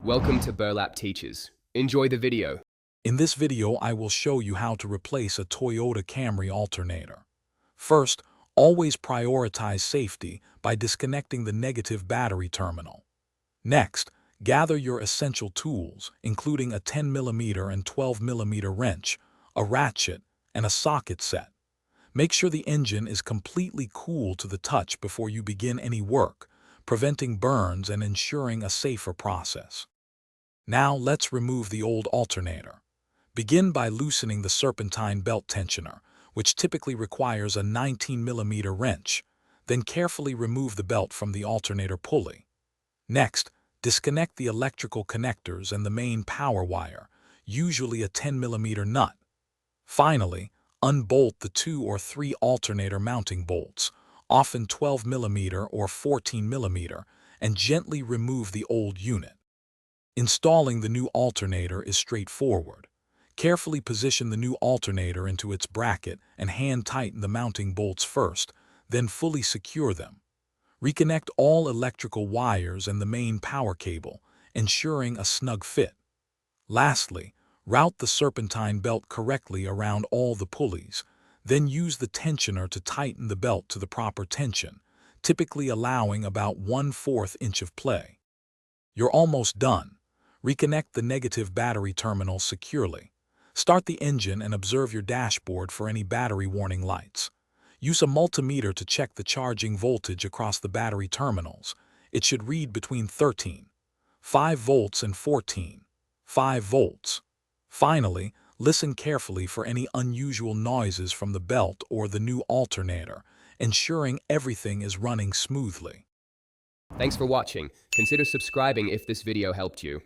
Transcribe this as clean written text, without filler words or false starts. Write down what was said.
Welcome to Burlap Teachers. Enjoy the video. In this video, I will show you how to replace a Toyota Camry alternator. First, always prioritize safety by disconnecting the negative battery terminal. Next, gather your essential tools, including a 10mm and 12mm wrench, a ratchet, and a socket set. Make sure the engine is completely cool to the touch before you begin any work, preventing burns and ensuring a safer process. Now let's remove the old alternator. Begin by loosening the serpentine belt tensioner, which typically requires a 19mm wrench. Then carefully remove the belt from the alternator pulley. Next, disconnect the electrical connectors and the main power wire, usually a 10mm nut. Finally, unbolt the 2 or 3 alternator mounting bolts, often 12mm or 14mm, and gently remove the old unit. Installing the new alternator is straightforward. Carefully position the new alternator into its bracket and hand tighten the mounting bolts first, then fully secure them. Reconnect all electrical wires and the main power cable, ensuring a snug fit. Lastly, route the serpentine belt correctly around all the pulleys, then use the tensioner to tighten the belt to the proper tension, typically allowing about 1/4 inch of play. You're almost done. Reconnect the negative battery terminal securely. Start the engine and observe your dashboard for any battery warning lights. Use a multimeter to check the charging voltage across the battery terminals. It should read between 13.5 volts and 14.5 volts. Finally, listen carefully for any unusual noises from the belt or the new alternator, ensuring everything is running smoothly. Thanks for watching. Consider subscribing if this video helped you.